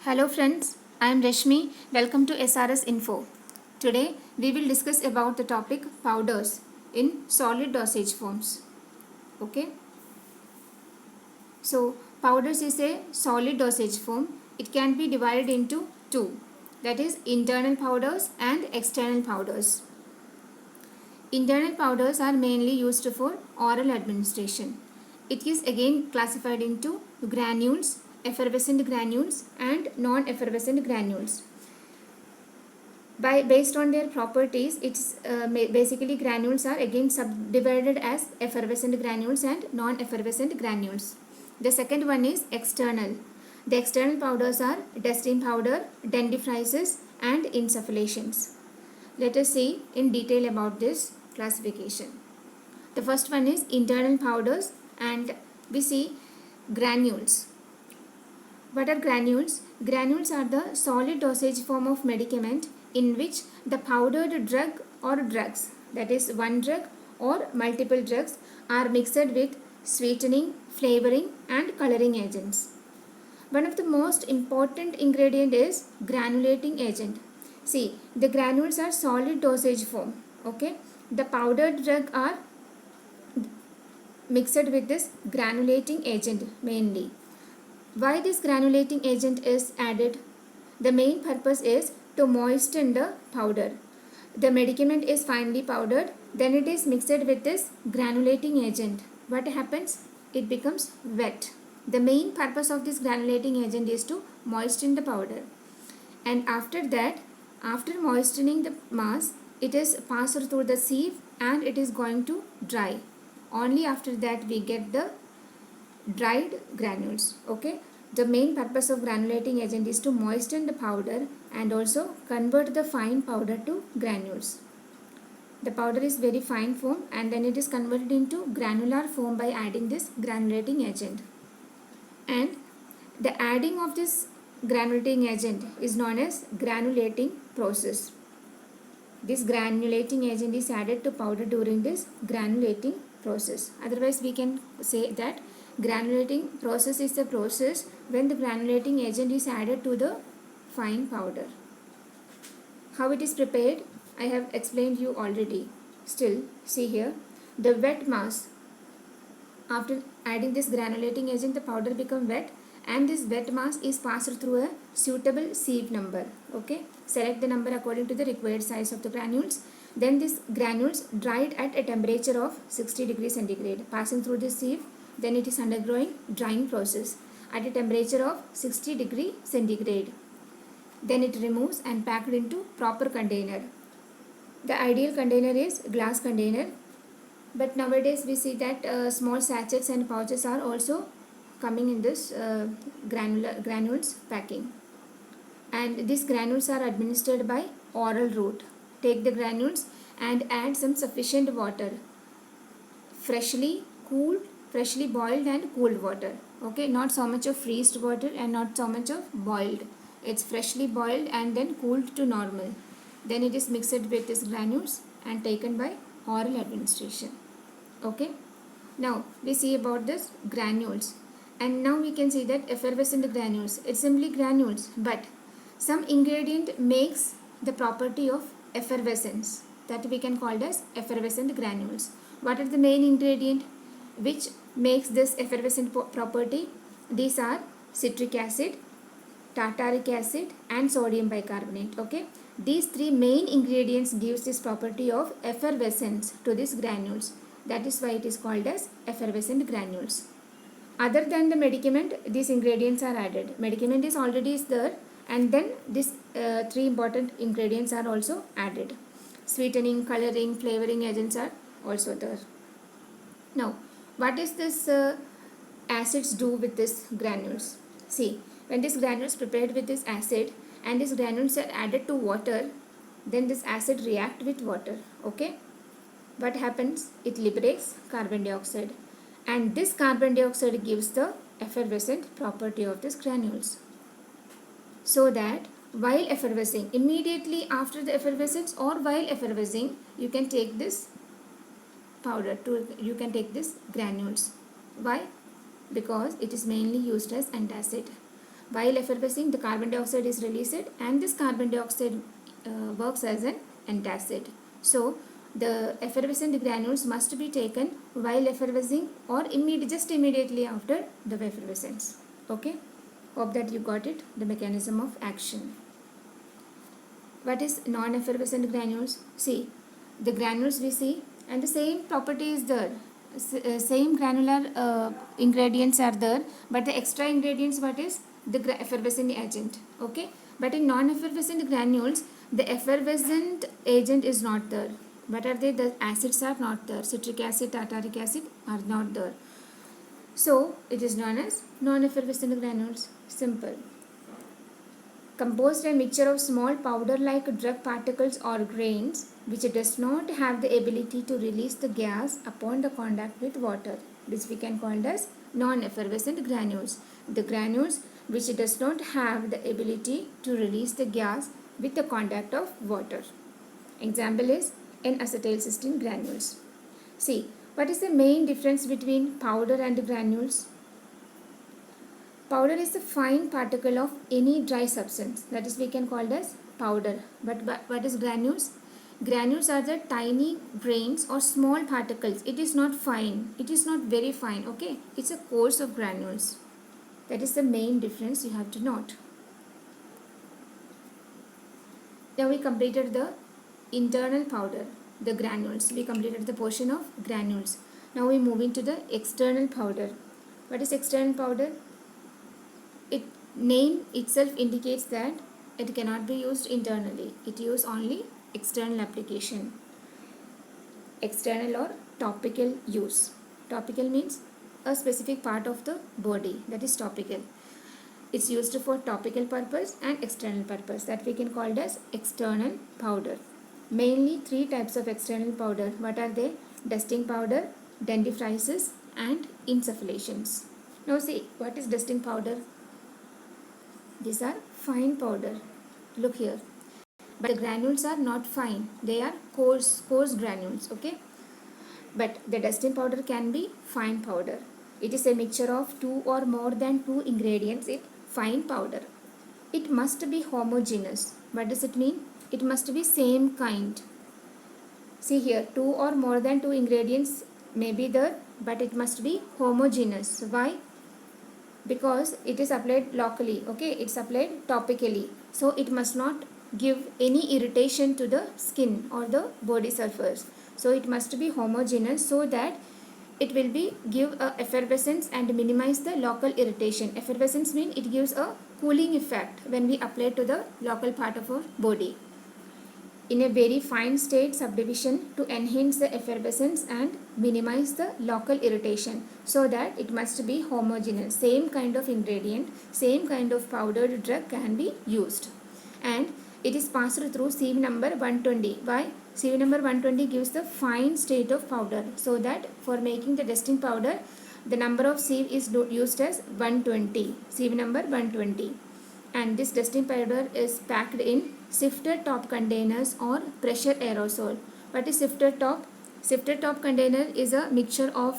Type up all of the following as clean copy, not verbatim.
Hello friends, I am Rashmi. Welcome to SRS Info. Today we will discuss about the topic powders in solid dosage forms. Okay. So powders is a solid dosage form. It can be divided into two. That is internal powders and external powders. Internal powders are mainly used for oral administration. It is again classified into granules, effervescent granules and non-effervescent granules. Based on their properties, basically granules are again subdivided as effervescent granules and non-effervescent granules. The second one is external. The external powders are dusting powder, dentifrices and insufflations. Let us see in detail about this classification. The first one is internal powders, and we see granules. What are granules? Granules are the solid dosage form of medicament in which the powdered drug or drugs, that is one drug or multiple drugs, are mixed with sweetening, flavoring and coloring agents. One of the most important ingredient is granulating agent. See, the granules are solid dosage form. Okay, the powdered drug are mixed with this granulating agent mainly. Why this granulating agent is added? The main purpose is to moisten the powder. The medicament is finely powdered, then it is mixed with this granulating agent. What happens? It becomes wet. The main purpose of this granulating agent is to moisten the powder. And after that, after moistening the mass, it is passed through the sieve and it is going to dry. Only after that we get the dried granules. Okay, the main purpose of granulating agent is to moisten the powder and also convert the fine powder to granules. The powder is very fine form and then it is converted into granular form by adding this granulating agent. And the adding of this granulating agent is known as granulating process. This granulating agent is added to powder during this granulating process. Otherwise we can say that granulating process is the process when the granulating agent is added to the fine powder. How it is prepared, I have explained you already. Still, see here, the wet mass. After adding this granulating agent, the powder become wet and this wet mass is passed through a suitable sieve number. Okay, select the number according to the required size of the granules. Then this granules dried at a temperature of 60 degrees centigrade, passing through the sieve. Then it is undergoing drying process at a temperature of 60 degree centigrade. Then it removes and packed into proper container. The ideal container is glass container, but nowadays we see that small sachets and pouches are also coming in this granules packing. And these granules are administered by oral route. Take the granules and add some sufficient water, freshly boiled and cooled water. Okay, not so much of freezed water and not so much of boiled. It's freshly boiled and then cooled to normal. Then it is mixed with these granules and taken by oral administration. Okay, now we see about this granules, and now we can see that effervescent granules, it's simply granules, but some ingredient makes the property of effervescence, that we can call as effervescent granules. What are the main ingredient which makes this effervescent property? These are citric acid, tartaric acid and sodium bicarbonate. Okay, these three main ingredients gives this property of effervescence to these granules. That is why it is called as effervescent granules. Other than the medicament, these ingredients are added. Medicament is already there, and then these three important ingredients are also added. Sweetening, coloring, flavoring agents are also there. Now, what is this acids do with this granules? See, when this granules prepared with this acid and these granules are added to water, then this acid react with water. Okay, what happens? It liberates carbon dioxide, and this carbon dioxide gives the effervescent property of these granules. So that while effervescing, immediately after the effervescence or while effervescing, you can take this powder you can take this granules. Why? Because it is mainly used as antacid. While effervescing, the carbon dioxide is released, and this carbon dioxide works as an antacid. So the effervescent granules must be taken while effervescing or just immediately after the effervescence. Okay, hope that you got it, the mechanism of action. What is non-effervescent granules? See, the granules we see, and the same property is there. Same granular ingredients are there, but the extra ingredients, what is the effervescent agent? Okay, but in non-effervescent granules, the effervescent agent is not there. What are they? The acids are not there. Citric acid, tartaric acid are not there. So it is known as non-effervescent granules. Simple. Composed a mixture of small powder-like drug particles or grains which does not have the ability to release the gas upon the contact with water. This we can call as non-effervescent granules. The granules which does not have the ability to release the gas with the contact of water. Example is N-acetylcysteine granules. See, what is the main difference between powder and granules? Powder is a fine particle of any dry substance, that is we can call it as powder. But what is granules? Granules are the tiny grains or small particles. It is not fine. It is not very fine. Okay, it's a course of granules. That is the main difference you have to note. Now we completed the internal powder, the granules. We completed the portion of granules. Now we move into the external powder. What is external powder? It name itself indicates that it cannot be used internally. It uses only external application. External or topical use. Topical means a specific part of the body, that is topical. It's used for topical purpose and external purpose, that we can call it as external powder. Mainly three types of external powder. What are they? Dusting powder, dentifrices and insufflations. Now see, what is dusting powder? These are fine powder. Look here. But the granules are not fine. They are coarse granules. Okay. But the dusting powder can be fine powder. It is a mixture of two or more than two ingredients in fine powder. It must be homogeneous. What does it mean? It must be same kind. See here, two or more than two ingredients may be there, but it must be homogeneous. Why? Because it is applied locally. Okay, it's applied topically, so it must not give any irritation to the skin or the body surface. So it must be homogeneous so that it will be give a effervescence and minimize the local irritation. Effervescence means it gives a cooling effect when we apply to the local part of our body. In a very fine state subdivision to enhance the effervescence and minimize the local irritation, so that it must be homogeneous. Same kind of ingredient, same kind of powdered drug can be used, and it is passed through sieve number 120. Why? Sieve number 120 gives the fine state of powder, so that for making the dusting powder the number of sieve is used as 120, sieve number 120. And this dusting powder is packed in sifted top containers or pressure aerosol. What is sifted top? Sifted top container is a mixture of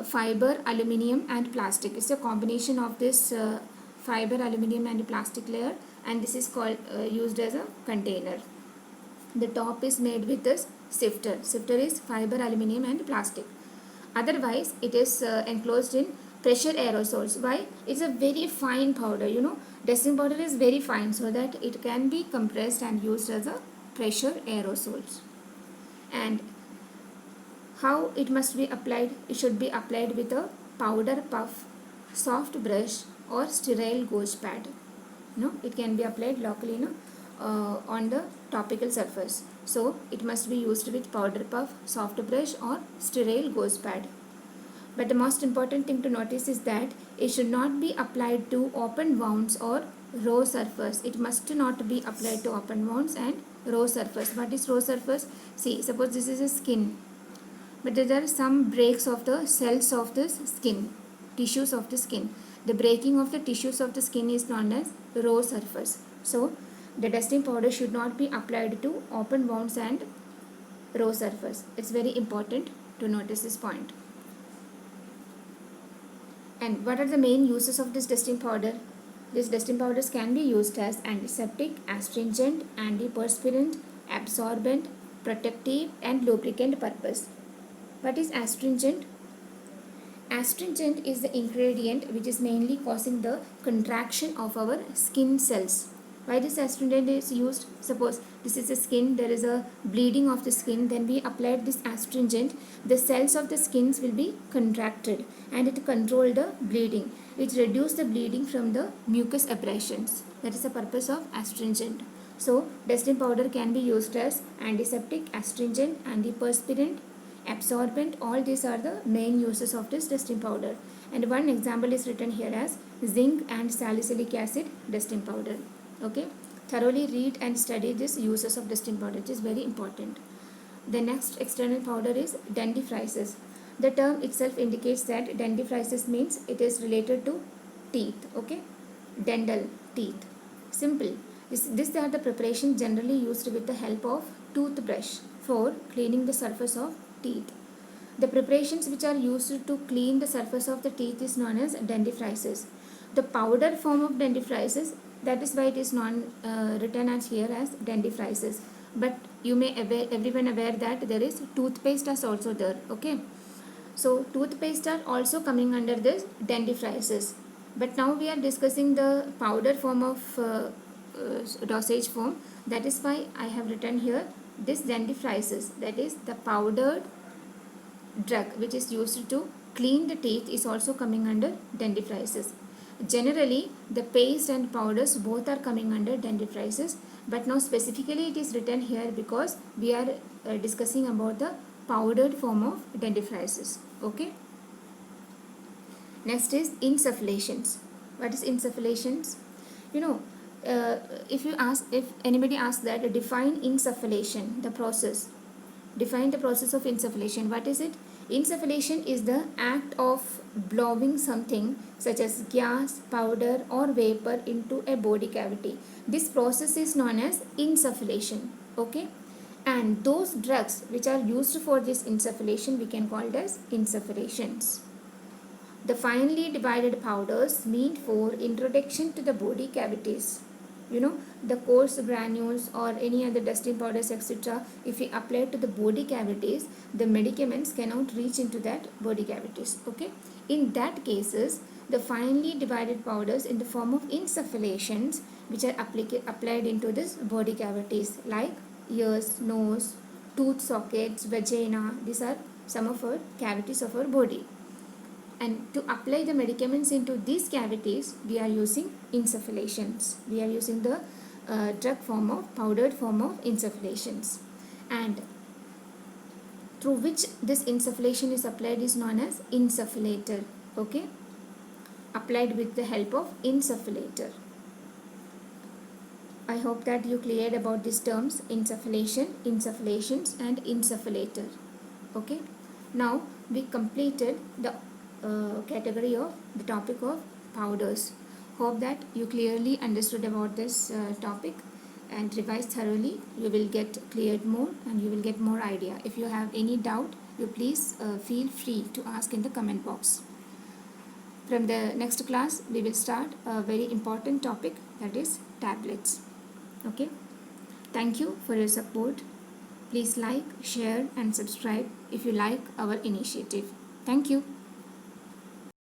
fiber, aluminium and plastic. It's a combination of this fiber, aluminium and plastic layer, and this is called used as a container. The top is made with this sifter. Sifter is fiber, aluminium and plastic. Otherwise it is enclosed in pressure aerosols. Why? It's a very fine powder. Dusting powder is very fine, so that it can be compressed and used as a pressure aerosols. And how it must be applied? It should be applied with a powder puff, soft brush or sterile gauze pad. It can be applied locally on the topical surface. So it must be used with powder puff, soft brush or sterile gauze pad. But the most important thing to notice is that it should not be applied to open wounds or raw surface. It must not be applied to open wounds and raw surface. What is raw surface? See, suppose this is a skin, but there are some breaks of the cells of this skin, tissues of the skin. The breaking of the tissues of the skin is known as raw surface. So the dusting powder should not be applied to open wounds and raw surface. It's very important to notice this point. And what are the main uses of this dusting powder? These dusting powders can be used as antiseptic, astringent, antiperspirant, absorbent, protective, and lubricant purpose. What is astringent? Astringent is the ingredient which is mainly causing the contraction of our skin cells. Why this astringent is used? Suppose this is the skin, there is a bleeding of the skin, then we applied this astringent, the cells of the skins will be contracted and it control the bleeding. It reduce the bleeding from the mucous abrasions. That is the purpose of astringent. So dusting powder can be used as antiseptic, astringent, antiperspirant, absorbent. All these are the main uses of this dusting powder, and one example is written here as zinc and salicylic acid dusting powder. Okay, thoroughly read and study this uses of dusting powder. It is very important. The next external powder is dentifrices. The term itself indicates that dentifrices means it is related to teeth. Okay, dental, teeth. Simple. These are the preparation generally used with the help of toothbrush for cleaning the surface of teeth. The preparations which are used to clean the surface of the teeth is known as dentifrices. The powder form of dentifrices, that is why it is written as here as dentifrices. But you may everyone aware that there is toothpaste is also there. Okay, so toothpaste are also coming under this dentifrices. But now we are discussing the powder form of dosage form. That is why I have written here this dentifrices, that is the powdered drug which is used to clean the teeth, is also coming under dentifrices. Generally the paste and powders both are coming under dentifrices, but now specifically it is written here because we are discussing about the powdered form of dentifrices. Okay, next is insufflations. What is insufflations? You know, if anybody asks that, define insufflation, the process. Define the process of insufflation. What is it? Insufflation is the act of blowing something such as gas, powder or vapor into a body cavity. This process is known as insufflation. Okay, and those drugs which are used for this insufflation we can call it as insufflations. The finely divided powders meant for introduction to the body cavities. You know, the coarse granules or any other dusting powders etc., if we apply to the body cavities, the medicaments cannot reach into that body cavities. Okay, in that cases the finely divided powders in the form of insufflations which are applied into this body cavities like ears, nose, tooth sockets, vagina. These are some of our cavities of our body, and to apply the medicaments into these cavities we are using insufflations. We are using the drug form of powdered form of insufflations, and through which this insufflation is applied is known as insufflator. Okay, applied with the help of insufflator. I hope that you cleared about these terms: insufflation, insufflations and insufflator. Okay, now we completed the category of the topic of powders. Hope that you clearly understood about this topic and revise thoroughly. You will get cleared more and you will get more idea. If you have any doubt, you please feel free to ask in the comment box. From the next class we will start a very important topic, that is tablets. Okay, thank you for your support. Please like, share and subscribe if you like our initiative. Thank you.